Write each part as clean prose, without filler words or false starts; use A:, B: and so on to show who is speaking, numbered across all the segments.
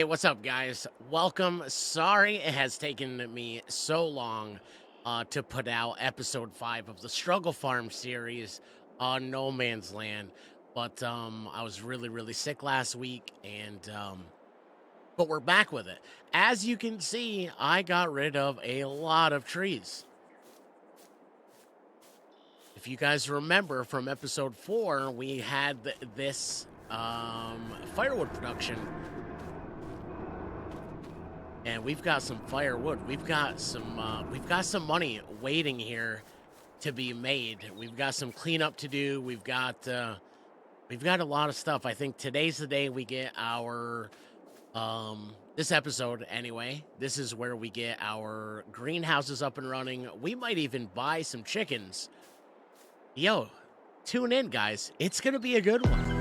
A: Hey, what's up, guys? Welcome. Sorry it has taken me so long to put out episode 5 of the Struggle Farm series on No Man's Land. But I was really sick last week, and but we're back with it. As you can see, I got rid of a lot of trees. If you guys remember from episode 4, we had this firewood production. And we've got some firewood. We've got some money waiting here to be made. We've got some cleanup to do. We've got a lot of stuff. I think today's the day we get our this episode anyway. This is where we get our greenhouses up and running. We might even buy some chickens. Yo, tune in, guys. It's gonna be a good one.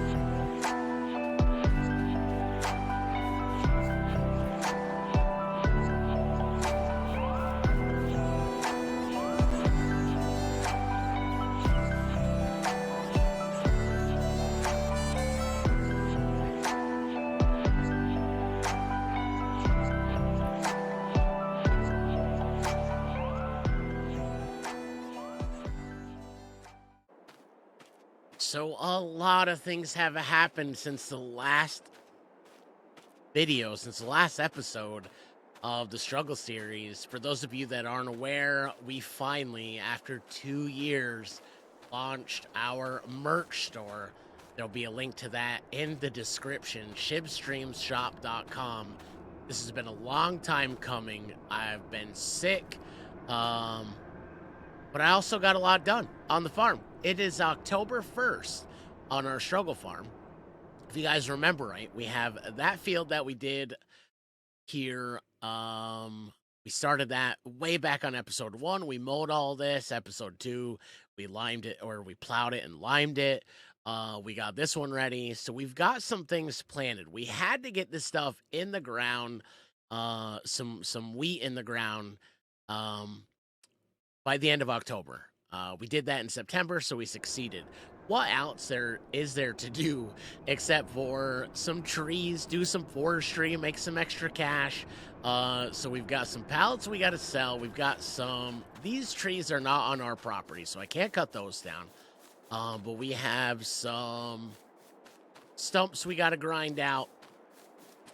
A: So a lot of things have happened since the last video, since the last episode of the Struggle series. For those of you that aren't aware, we finally, after 2 years, launched our merch store. There'll be a link to that in the description, shibstreamshop.com. This has been a long time coming. I've been sick, but I also got a lot done on the farm. It is October 1st on our Struggle Farm. If you guys remember right, we have that field that we did here. We started that way back on episode 1. We mowed all this. Episode 2, we limed it, or we plowed it and limed it. We got this one ready. So we've got some things planted. We had to get this stuff in the ground, some wheat in the ground, by the end of October. We did that in September, so we succeeded. What else is there to do except for some trees, do some forestry, make some extra cash? So we've got some pallets we got to sell. We've got these trees are not on our property, so I can't cut those down. But we have some stumps we got to grind out.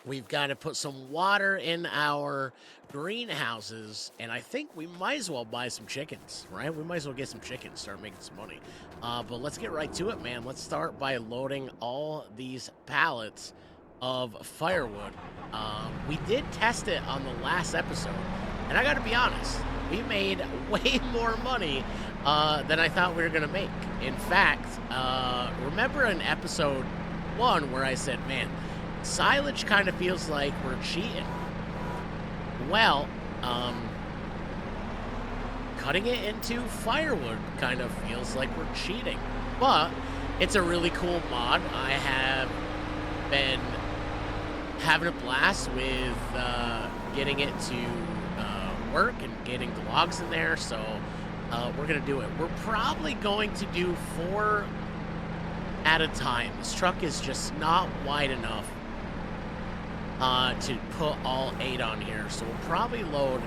A: We've got to put some water in our greenhouses, and I think we might as well buy some chickens, right? We might as well get some chickens, start making some money. But let's get right to it, man. Let's start by loading all these pallets of firewood. We did test it on the last episode, and I got to be honest, we made way more money than I thought we were going to make. In fact, remember in episode 1 where I said, man, silage kind of feels like we're cheating. Well, cutting it into firewood kind of feels like we're cheating. But it's a really cool mod. I have been having a blast with getting it to work and getting the logs in there. So we're going to do it. We're probably going to do 4 at a time. This truck is just not wide enough to put all 8 on here, so we'll probably load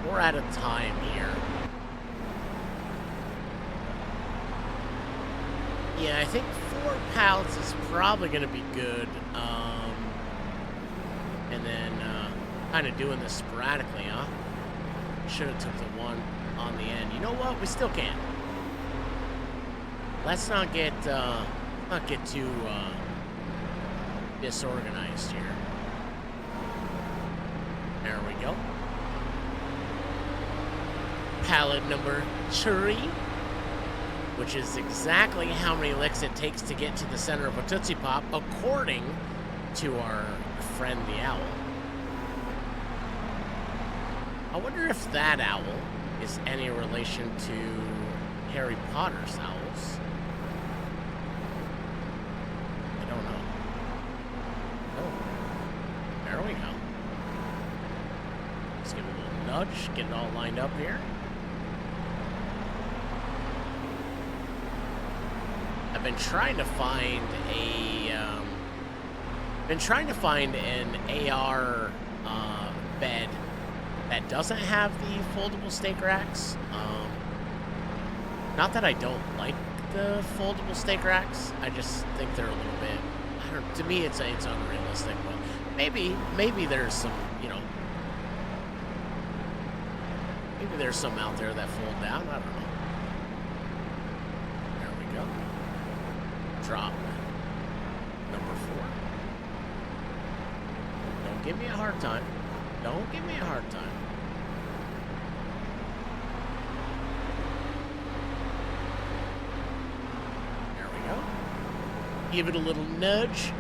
A: 4 at a time here. Yeah, I think 4 pallets is probably going to be good. And then kind of doing this sporadically, huh? Should have took the one on the end. You know what? We still can. Let's not get too disorganized here. There we go. Pallet number 3, which is exactly how many licks it takes to get to the center of a Tootsie Pop, according to our friend the owl. I wonder if that owl is any relation to Harry Potter's owls. I don't know. Oh, there we go. Let's give it a little nudge, get it all lined up here. I've been trying to find a been trying to find an AR bed that doesn't have the foldable stake racks. Not that I don't like the foldable stake racks. I just think they're a little bit. I don't. To me, it's unrealistic. But maybe there's some. Maybe there's some out there that fold down. I don't know. There we go. Drop number 4. Don't give me a hard time. Don't give me a hard time. There we go. Give it a little nudge.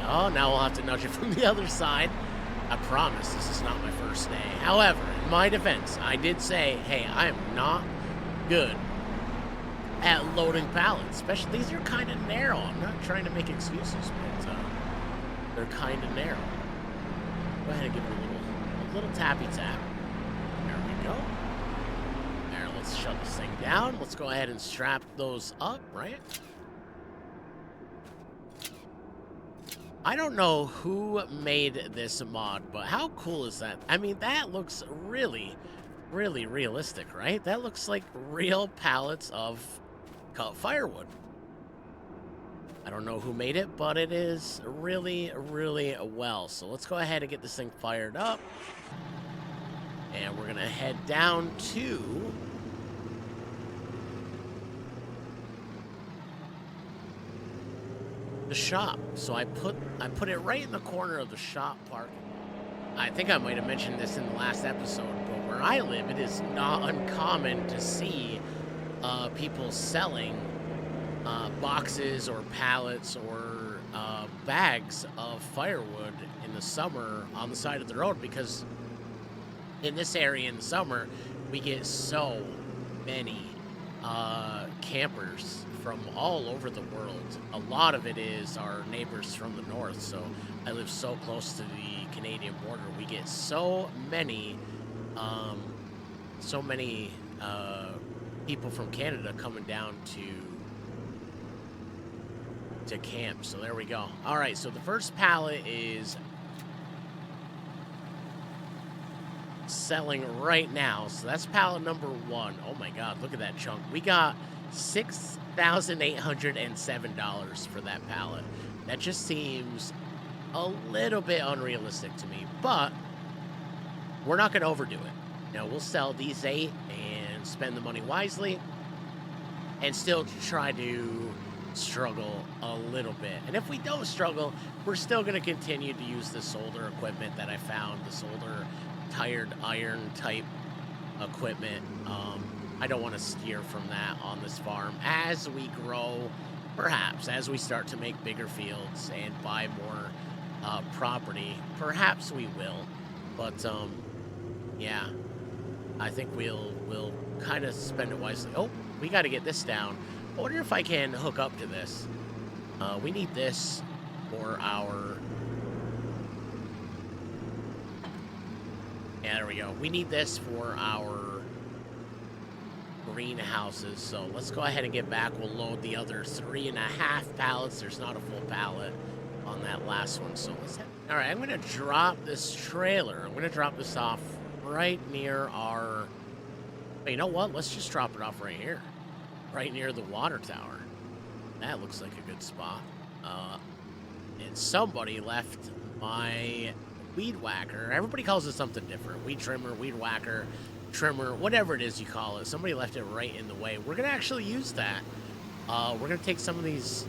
A: Oh, now we'll have to nudge it from the other side. I promise this is not my first day. However, in my defense, I did say, hey, I am not good at loading pallets. Especially, these are kind of narrow. I'm not trying to make excuses, but they're kind of narrow. Go ahead and give it a little tappy tap. There we go. There, let's shut this thing down. Let's go ahead and strap those up, right? I don't know who made this mod, but how cool is that? I mean, that looks really, really realistic, right? That looks like real pallets of cut firewood. I don't know who made it, but it is really, really well. So let's go ahead and get this thing fired up. And we're going to head down to the shop. So I put it right in the corner of the shop park. I think I might have mentioned this in the last episode, but where I live, it is not uncommon to see people selling boxes or pallets or bags of firewood in the summer on the side of the road, because in this area in the summer we get so many campers from all over the world. A lot of it is our neighbors from the north, so I live so close to the Canadian border. We get so many people from Canada coming down to camp. So there we go. All right, so the first pallet is selling right now. So that's pallet number 1. Oh my god, look at that chunk. We got $6,807 for that pallet. That just seems a little bit unrealistic to me, but we're not going to overdo it. You know, we'll sell these 8 and spend the money wisely and still try to struggle a little bit. And if we don't struggle, we're still going to continue to use the solder equipment that I found, the solder tired iron type equipment. I don't want to steer from that on this farm. As we grow, perhaps, as we start to make bigger fields and buy more property, perhaps we will. But, yeah, I think we'll kind of spend it wisely. Oh, we got to get this down. I wonder if I can hook up to this. We need this for our... Yeah, there we go. We need this for our greenhouses. So let's go ahead and get back. We'll load the other 3.5 pallets. There's not a full pallet on that last one. So let's head. All right, I'm going to drop this trailer. I'm going to drop this off right near our... But you know what? Let's just drop it off right here. Right near the water tower. That looks like a good spot. And somebody left my weed whacker. Everybody calls it something different. Weed trimmer, weed whacker, trimmer, whatever it is you call it. Somebody left it right in the way. We're going to actually use that. We're going to take some of these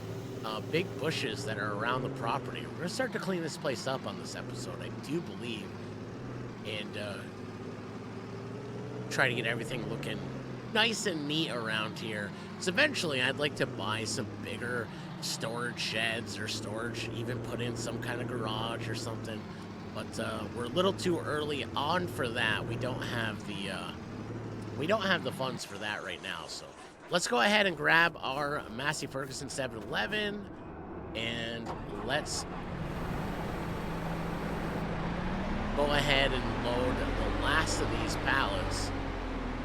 A: big bushes that are around the property. We're going to start to clean this place up on this episode, I do believe. And try to get everything looking nice and neat around here. So eventually I'd like to buy some bigger storage sheds or storage, even put in some kind of garage or something. But we're a little too early on for that. We don't have the funds for that right now. So let's go ahead and grab our Massey Ferguson 7-Eleven and let's go ahead and load the last of these pallets.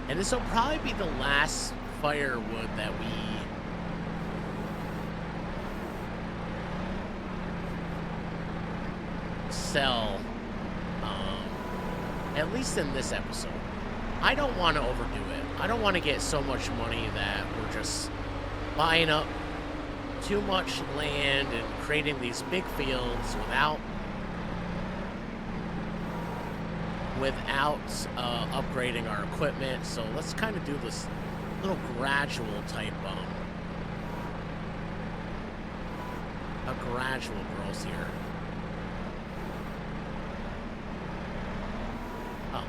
A: And this will probably be the last firewood that we sell, at least in this episode. I don't want to overdo it. I don't want to get so much money that we're just buying up too much land and creating these big fields without upgrading our equipment. So let's kind of do this little gradual type a gradual growth here. Oh.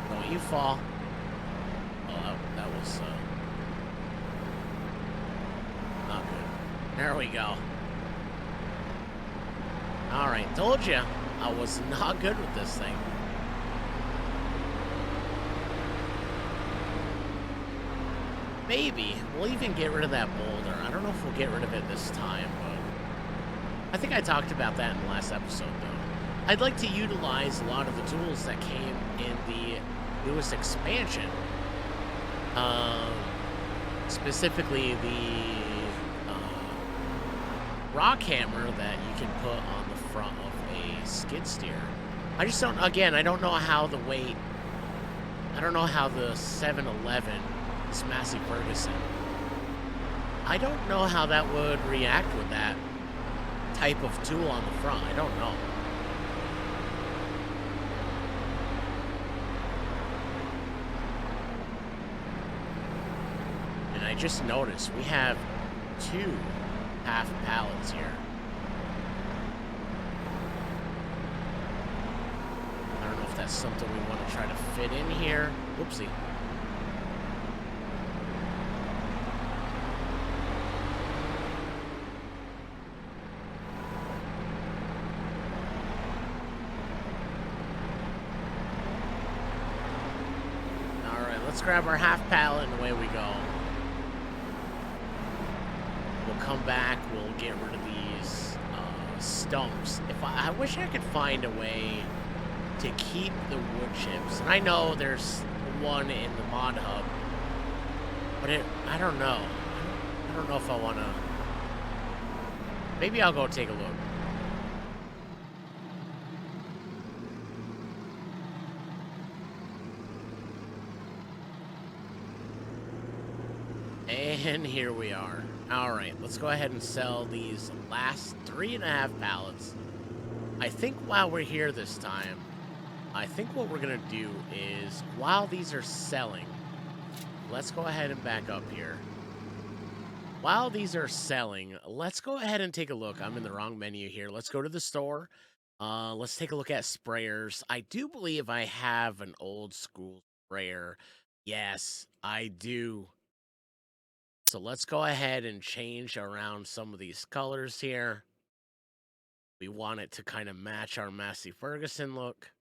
A: Don't you fall. Oh, that was not good. There we go. All right, told you I was not good with this thing. Maybe we'll even get rid of that boulder. I don't know if we'll get rid of it this time, but I think I talked about that in the last episode, though. I'd like to utilize a lot of the tools that came in the newest expansion. Specifically the rock hammer that you can put on the front of a skid steer. I just don't, again, I don't know how the 711 is Massey Ferguson. I don't know how that would react with that type of tool on the front. I don't know. And I just noticed we have 2 half pallets here. I don't know if that's something we want to try to fit in here. Whoopsie. Alright, let's grab our half pallet and away we go. We'll come back, we'll get rid of these stumps. I wish I could find a way to keep the wood chips. And I know there's one in the mod hub, but I don't know. I don't know if I want to. Maybe I'll go take a look. And here we are. All right, let's go ahead and sell these last 3.5 pallets. I think while we're here this time, I think what we're going to do is, while these are selling, let's go ahead and back up here. While these are selling, let's go ahead and take a look. I'm in the wrong menu here. Let's go to the store. Let's take a look at sprayers. I do believe I have an old school sprayer. Yes, I do. So let's go ahead and change around some of these colors here. We want it to kind of match our Massey Ferguson look.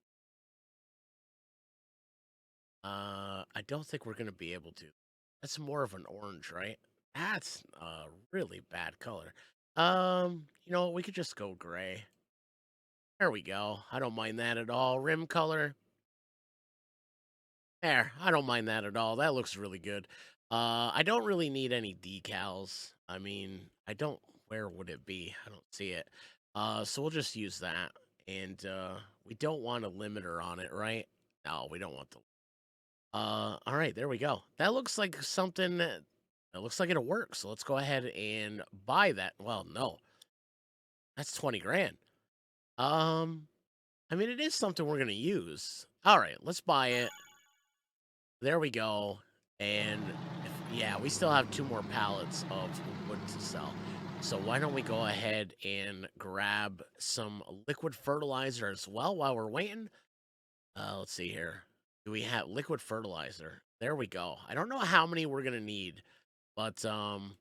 A: I don't think we're going to be able to. That's more of an orange, right? That's a really bad color. You know, we could just go gray. There we go. I don't mind that at all. Rim color. There, I don't mind that at all. That looks really good. I don't really need any decals. I mean, I don't, where would it be? I don't see it. So we'll just use that. And we don't want a limiter on it, right? No, we don't want the. All right, there we go. That looks like something that looks like it'll work. So let's go ahead and buy that. Well, no, that's 20 grand. I mean, it is something we're gonna use. All right, let's buy it. There we go. And yeah, we still have 2 more pallets of wood to sell. So why don't we go ahead and grab some liquid fertilizer as well while we're waiting? Let's see here. Do we have liquid fertilizer? There we go. I don't know how many we're gonna need, but let's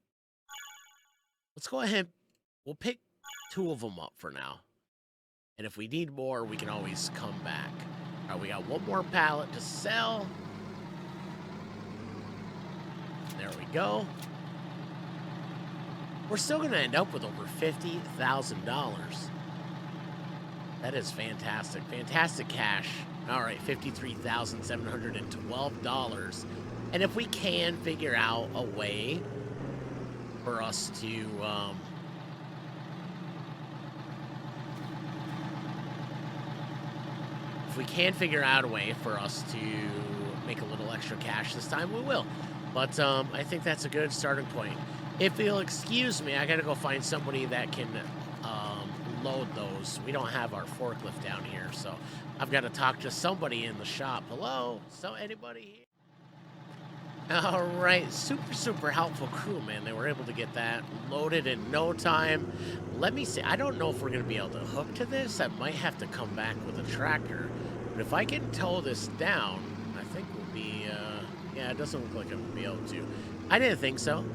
A: go ahead. We'll pick 2 of them up for now. And if we need more, we can always come back. All right, we got 1 more pallet to sell. There we go. We're still going to end up with over $50,000. That is fantastic. Fantastic cash. All right, $53,712. And if we can figure out a way for us to, if we can figure out a way for us to make a little extra cash this time, we will. But I think that's a good starting point. If you'll excuse me, I gotta go find somebody that can load those. We don't have our forklift down here, so I've got to talk to somebody in the shop. Hello? So anybody here? All right, super helpful crew, man. They were able to get that loaded in no time. Let me see. I don't know if we're gonna be able to hook to this. I might have to come back with a tractor. But if I can tow this down, I think we'll be. Yeah, it doesn't look like I'm gonna be able to. I didn't think so,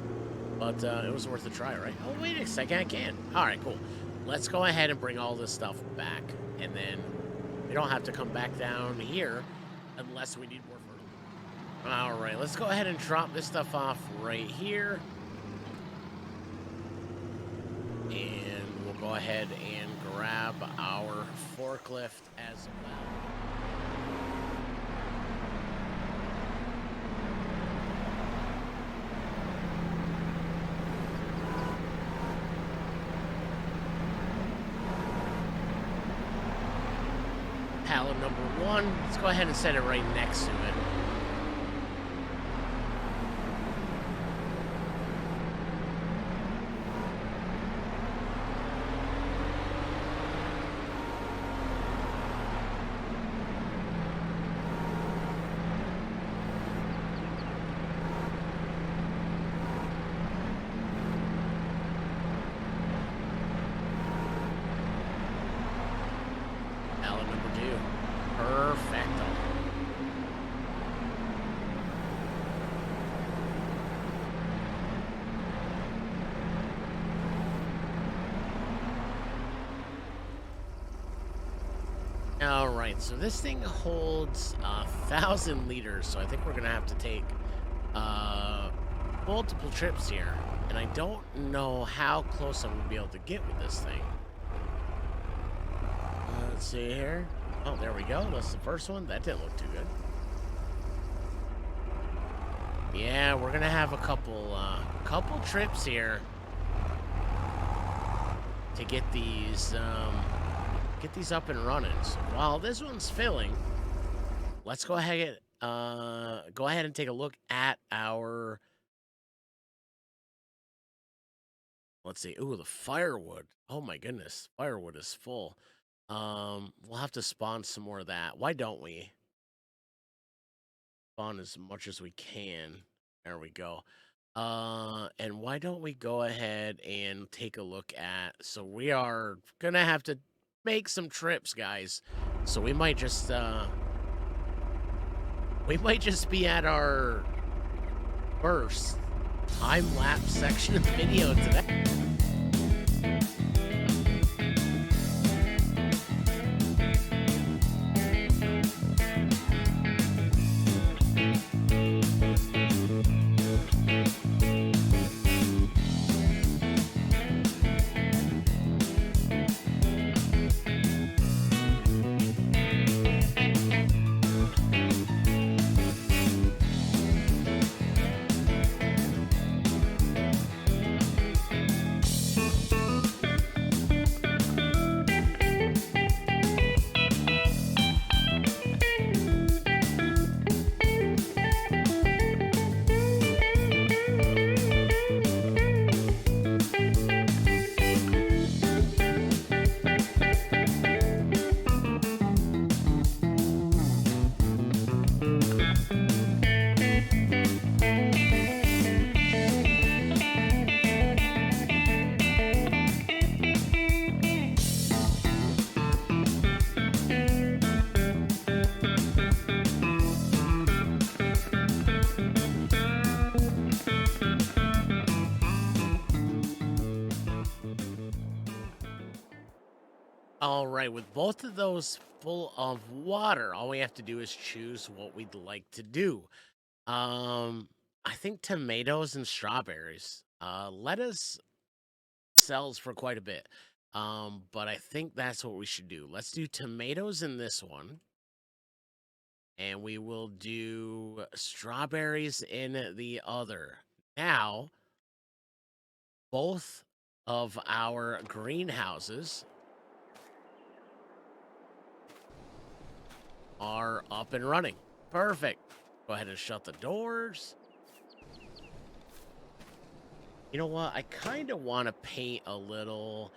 A: but it was worth a try, right? Oh, wait a second, I can. All right, cool. Let's go ahead and bring all this stuff back, and then we don't have to come back down here unless we need more. All right, let's go ahead and drop this stuff off right here. And we'll go ahead and grab our forklift as well. Pallet number 1, let's go ahead and set it right next to it. Pallet number 2. Perfecto. All right, so this thing holds 1,000 liters, so I think we're gonna have to take multiple trips here, and I don't know how close I'm gonna be able to get with this thing. Let's see here. Oh, there we go. That's the first one. That didn't look too good. Yeah, we're gonna have a couple trips here to get these up and running. So while this one's filling, let's go ahead and take a look at our. Let's see. Ooh, the firewood. Oh my goodness, firewood is full. We'll have to spawn some more of that. Why don't we spawn as much as we can? There we go. And why don't we go ahead and take a look at, so we are gonna have to make some trips, guys. So we might just be at our first time-lapse section of the video today. All right, with both of those full of water, all we have to do is choose what we'd like to do. I think tomatoes and strawberries. Lettuce sells for quite a bit. But I think that's what we should do. Let's do tomatoes in this one. And we will do strawberries in the other. Now, both of our greenhouses are up and running. Perfect. Go ahead and shut the doors. You know what? I kind of want to paint a little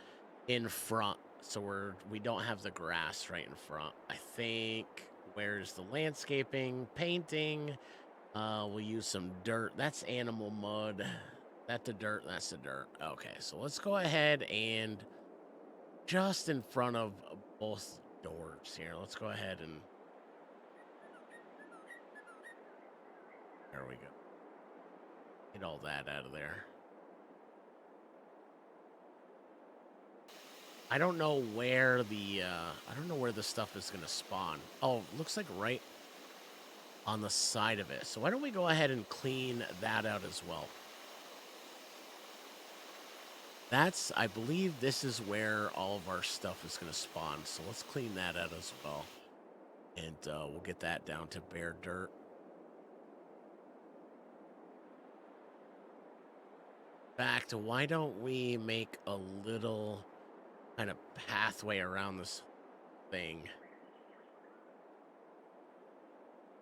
A: in front so we don't have the grass right in front. I think, where's the landscaping, painting? We'll use some dirt. That's animal mud. That's the dirt. That's the dirt. Okay, so let's go ahead and just in front of both doors here. Let's go ahead and there we go. Get all that out of there. I don't know where the stuff is gonna spawn. Oh, looks like right on the side of it. So why don't we go ahead and clean that out as well? I believe this is where all of our stuff is gonna spawn. So let's clean that out as well. And we'll get that down to bare dirt. In fact, why don't we make a little kind of pathway around this thing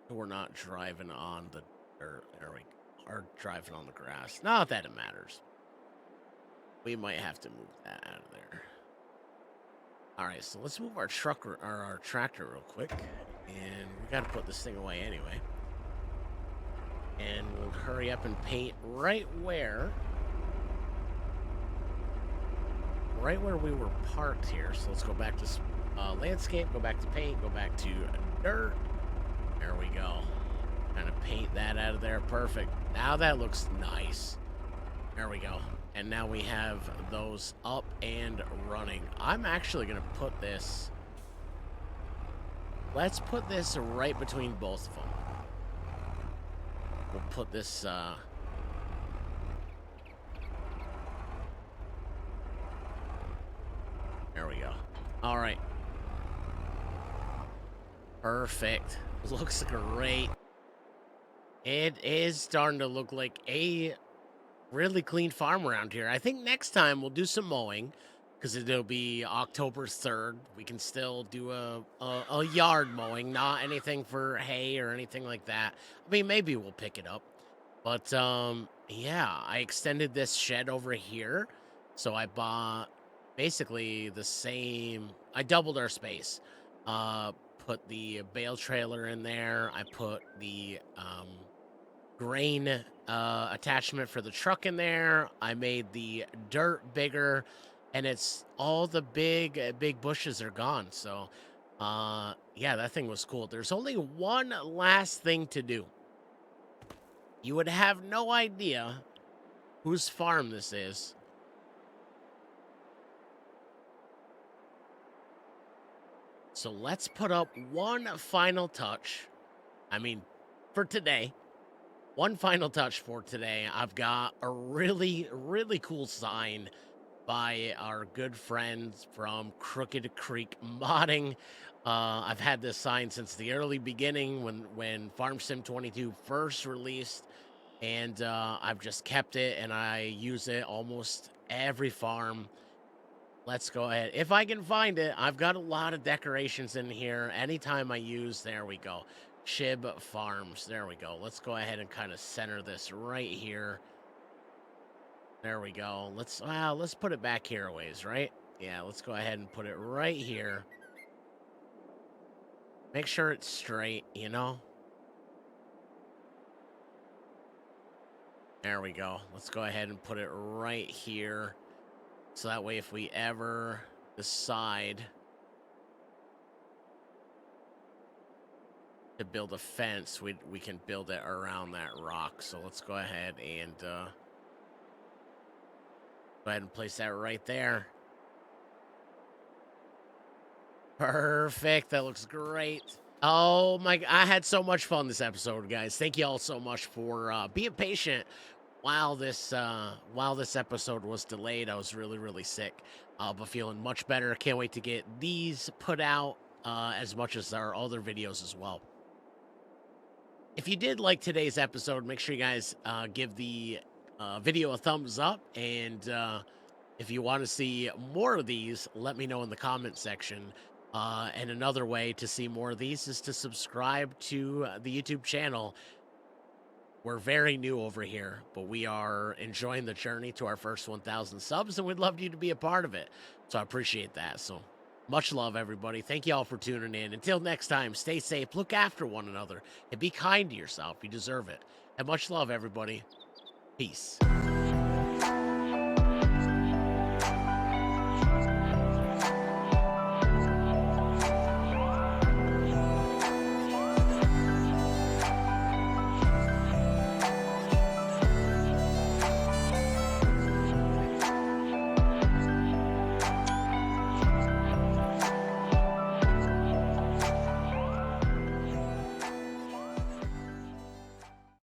A: so we're not driving on the dirt. There we go. Or driving on the grass. Not that it matters. We might have to move that out of there. All right, so let's move our tractor real quick, and we got to put this thing away anyway. And we'll hurry up and paint right where we were parked here. So let's go back to landscape, go back to paint, go back to dirt. There we go. Kind of paint that out of there. Perfect. Now that looks nice. There we go. And now we have those up and running. I'm actually going to put this... Let's put this right between both of them. We'll put this... There we go. All right. Perfect. Looks great. It is starting to look like a really clean farm around here. I think next time we'll do some mowing because it'll be October 3rd. We can still do a yard mowing, not anything for hay or anything like that. I mean, maybe we'll pick it up. But, yeah, I extended this shed over here. So I bought basically the same... I doubled our space. Put the bale trailer in there. I put the grain attachment for the truck in there. I made the dirt bigger, and it's all the big bushes are gone. So yeah, that thing was cool. There's only one last thing to do. You would have no idea whose farm this is. So let's put up one final touch. I mean, for today. One final touch for today. I've got a really, really cool sign by our good friends from Crooked Creek Modding. I've had this sign since the early beginning when Farm Sim 22 first released, and I've just kept it, and I use it almost every farm. Let's go ahead. If I can find it, I've got a lot of decorations in here. Anytime I use, there we go. Chib Farms. There we go. Let's go ahead and kind of center this right here. There we go. Let's put it back here a ways, right? Yeah, let's go ahead and put it right here. Make sure it's straight, you know? There we go. Let's go ahead and put it right here. So that way if we ever decide to build a fence, we can build it around that rock. So let's go ahead and place that right there. Perfect. That looks great. Oh my! I had so much fun this episode, guys. Thank you all so much for being patient while this episode was delayed. I was really sick, but feeling much better. Can't wait to get these put out as much as our other videos as well. If you did like today's episode, make sure you guys give the video a thumbs up. And if you want to see more of these, let me know in the comment section. And another way to see more of these is to subscribe to the YouTube channel. We're very new over here, but we are enjoying the journey to our first 1,000 subs, and we'd love you to be a part of it. So I appreciate that. So much love, everybody. Thank you all for tuning in. Until next time, stay safe, look after one another, and be kind to yourself. You deserve it. And much love, everybody. Peace.